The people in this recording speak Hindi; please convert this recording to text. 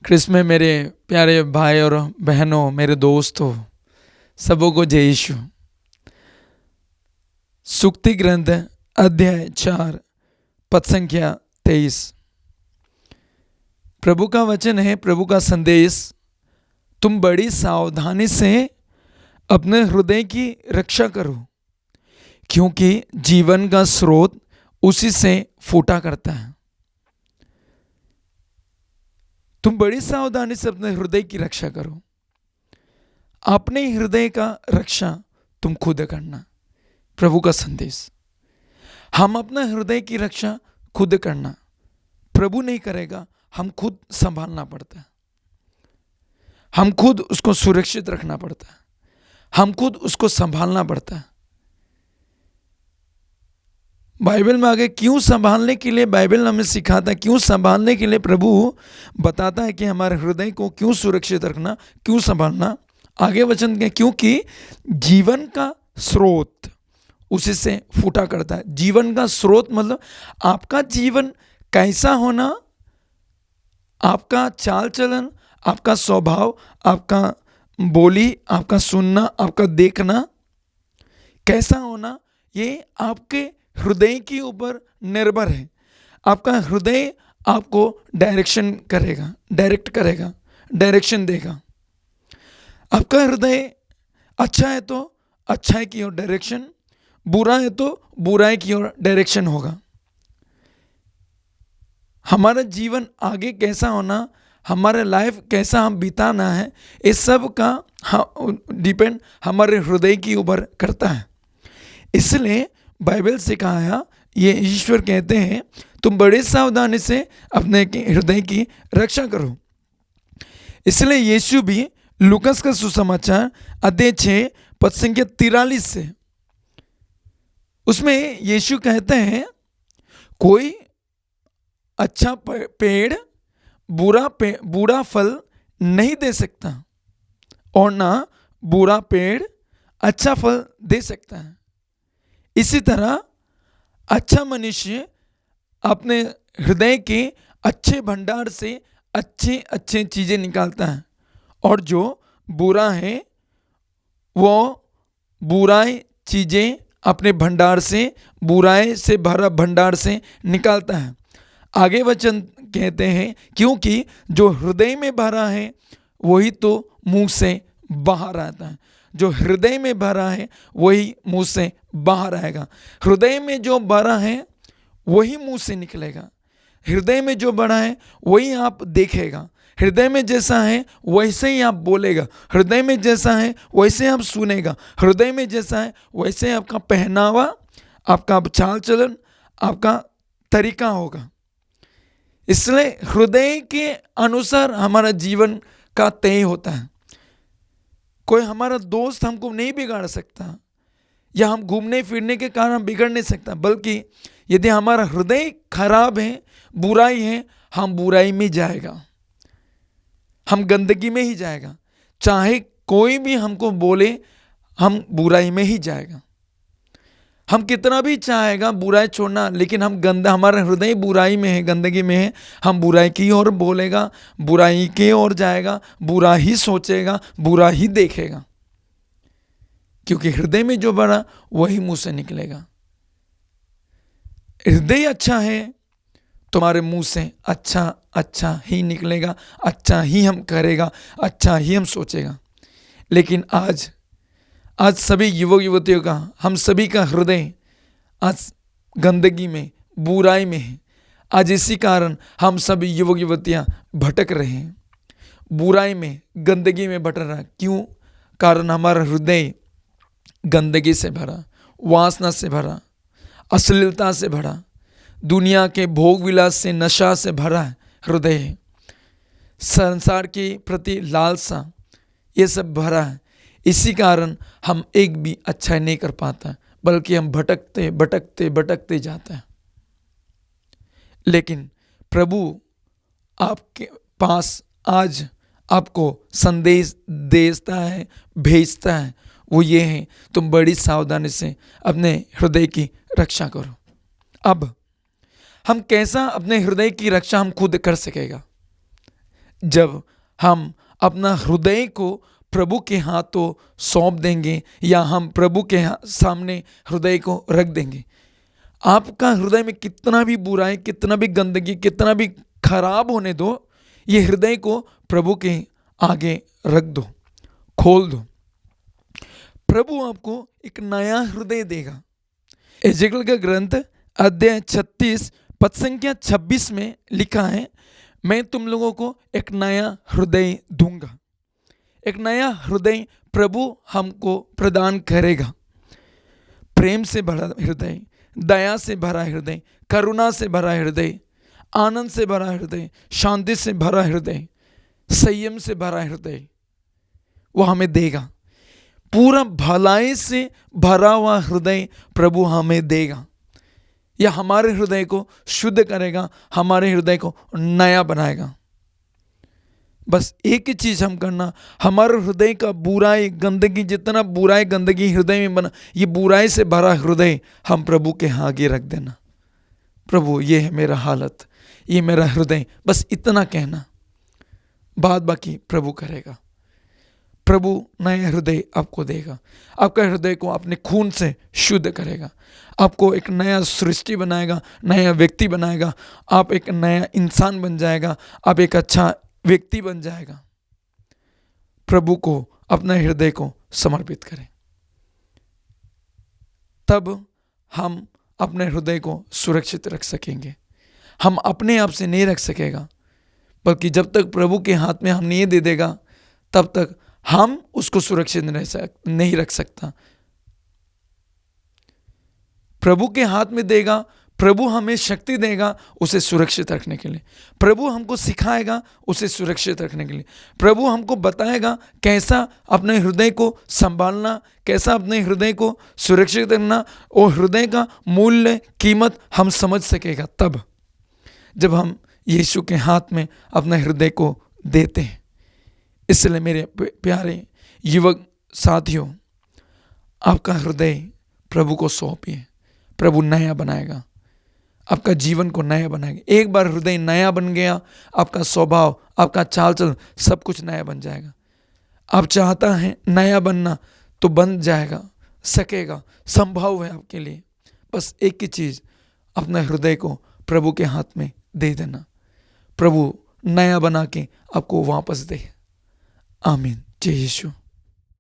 क्रिस में मेरे प्यारे भाई और बहनों, मेरे दोस्तों, सबों को जय यीशु। सुक्ति ग्रंथ अध्याय 4 पद संख्या 23। प्रभु का वचन है, प्रभु का संदेश। तुम बड़ी सावधानी से अपने हृदय की रक्षा करो, क्योंकि जीवन का स्रोत उसी से फूटा करता है। तुम बड़ी सावधानी से अपने हृदय की रक्षा करो। अपने हृदय का रक्षा तुम खुद करना। प्रभु का संदेश, हम अपना हृदय की रक्षा खुद करना, प्रभु नहीं करेगा, हम खुद संभालना पड़ता है। हम खुद उसको सुरक्षित रखना पड़ता है, हम खुद उसको संभालना पड़ता है। बाइबल में आगे क्यों संभालने के लिए बाइबल हमें सिखाता है, क्यों संभालने के लिए प्रभु बताता है कि हमारे हृदय को क्यों सुरक्षित रखना, क्यों संभालना। आगे वचन के, क्योंकि जीवन का स्रोत उसी से फूटा करता है। जीवन का स्रोत मतलब आपका जीवन कैसा होना, आपका चाल चलन, आपका स्वभाव, आपका बोली, आपका सुनना, आपका देखना कैसा होना, ये आपके हृदय के ऊपर निर्भर है। आपका हृदय आपको डायरेक्शन करेगा, डायरेक्ट करेगा, डायरेक्शन देगा। आपका हृदय अच्छा है तो अच्छाई की ओर डायरेक्शन, बुरा है तो बुराई की ओर डायरेक्शन होगा। हमारा जीवन आगे कैसा होना, हमारा लाइफ कैसा हम बिताना है, इस सब का डिपेंड हमारे हृदय के ऊपर करता है। इसलिए बाइबल से कहा, ये ईश्वर कहते हैं, तुम बड़ी सावधानी से अपने हृदय की रक्षा करो। इसलिए यीशु भी लूकास का सुसमाचार अध्याय 6 पद संख्या 43 से, उसमें यीशु कहते हैं, कोई अच्छा पेड़ बुरा फल नहीं दे सकता और ना बुरा पेड़ अच्छा फल दे सकता है। इसी तरह अच्छा मनुष्य अपने हृदय के अच्छे भंडार से अच्छे अच्छे चीज़ें निकालता है, और जो बुरा है वो बुराई चीज़ें अपने भंडार से, बुराई से भरा भंडार से निकालता है। आगे वचन कहते हैं, क्योंकि जो हृदय में भरा है वही तो मुंह से बाहर आता है। जो हृदय में भरा है वही मुंह से बाहर आएगा। हृदय में जो भरा है वही मुंह से निकलेगा। हृदय में जो भरा है वही आप देखेगा। हृदय में जैसा है वैसे ही आप बोलेगा। हृदय में जैसा है वैसे आप सुनेगा। हृदय में जैसा है वैसे आपका पहनावा, आपका चाल चलन, आपका तरीका होगा। इसलिए हृदय के अनुसार हमारा जीवन का तय होता है। कोई हमारा दोस्त हमको नहीं बिगाड़ सकता, या हम घूमने फिरने के कारण बिगड़ नहीं सकता, बल्कि यदि हमारा हृदय खराब है, बुराई है, हम बुराई में जाएगा, हम गंदगी में ही जाएगा। चाहे कोई भी हमको बोले, हम बुराई में ही जाएगा। हम कितना भी चाहेगा बुराई छोड़ना, लेकिन हमारा हृदय बुराई में है, गंदगी में है, हम बुराई की ओर बोलेगा, बुराई की ओर जाएगा, बुरा ही सोचेगा, बुरा ही देखेगा। क्योंकि हृदय में जो भरा वही मुंह से निकलेगा। हृदय अच्छा है, तुम्हारे मुंह से अच्छा अच्छा ही निकलेगा, अच्छा ही हम करेगा, अच्छा ही हम सोचेगा। लेकिन आज सभी युवक युवतियों का, हम सभी का हृदय आज गंदगी में, बुराई में है। आज इसी कारण हम सभी युवक युवतियां भटक रहे हैं, बुराई में, गंदगी में भटक रहा है। क्यों? कारण हमारा हृदय गंदगी से भरा, वासना से भरा, अश्लीलता से भरा, दुनिया के भोग विलास से, नशा से भरा है हृदय है। संसार के प्रति लालसा, ये सब भरा है। इसी कारण हम एक भी अच्छा नहीं कर पाता, बल्कि हम भटकते भटकते भटकते जाते हैं। लेकिन प्रभु आपके पास आज आपको संदेश देता है, भेजता है, वो ये है, तुम बड़ी सावधानी से अपने हृदय की रक्षा करो। अब हम कैसा अपने हृदय की रक्षा हम खुद कर सकेगा? जब हम अपना हृदय को प्रभु के हाथों सौंप देंगे या हम प्रभु के सामने हृदय को रख देंगे। आपका हृदय में कितना भी बुराई, कितना भी गंदगी, कितना भी खराब होने दो, ये हृदय को प्रभु के आगे रख दो, खोल दो। प्रभु आपको एक नया हृदय देगा। एजेकियल का ग्रंथ अध्याय 36 पद संख्या 26 में लिखा है, मैं तुम लोगों को एक नया हृदय दूंगा। एक नया हृदय प्रभु हमको प्रदान करेगा। प्रेम से भरा हृदय, दया से भरा हृदय, करुणा से भरा हृदय, आनंद से भरा हृदय, शांति से भरा हृदय, संयम से भरा हृदय वो हमें देगा। पूरा भलाई से भरा हुआ हृदय प्रभु हमें देगा। यह हमारे हृदय को शुद्ध करेगा, हमारे हृदय को नया बनाएगा। बस एक ही चीज हम करना, हमारे हृदय का बुराई गंदगी, जितना बुराई गंदगी हृदय में बना, ये बुराई से भरा हृदय हम प्रभु के आगे रख देना। प्रभु ये है मेरा हालत, ये मेरा हृदय, बस इतना कहना, बाद बाकी प्रभु करेगा। प्रभु नया हृदय आपको देगा, आपका हृदय को अपने खून से शुद्ध करेगा, आपको एक नया सृष्टि बनाएगा, नया व्यक्ति बनाएगा, आप एक नया इंसान बन जाएगा, आप एक अच्छा व्यक्ति बन जाएगा। प्रभु को अपना हृदय को समर्पित करें, तब हम अपने हृदय को सुरक्षित रख सकेंगे। हम अपने आप से नहीं रख सकेगा, बल्कि जब तक प्रभु के हाथ में हम नहीं दे देगा तब तक हम उसको सुरक्षित नहीं रख सकता। प्रभु के हाथ में देगा, प्रभु हमें शक्ति देगा उसे सुरक्षित रखने के लिए। प्रभु हमको सिखाएगा उसे सुरक्षित रखने के लिए। प्रभु हमको बताएगा कैसा अपने हृदय को संभालना, कैसा अपने हृदय को सुरक्षित रखना, और हृदय का मूल्य कीमत हम समझ सकेगा तब जब हम यीशु के हाथ में अपने हृदय को देते हैं। इसलिए मेरे प्यारे युवक साथियों, आपका हृदय प्रभु को सौंपिए, प्रभु नया बनाएगा, आपका जीवन को नया बनाएगा। एक बार हृदय नया बन गया, आपका स्वभाव, आपका चाल चलन सब कुछ नया बन जाएगा। आप चाहता हैं नया बनना तो बन जाएगा, सकेगा, संभव है आपके लिए। बस एक ही चीज़, अपने हृदय को प्रभु के हाथ में दे देना, प्रभु नया बना के आपको वापस दे। आमीन। जय यीशु।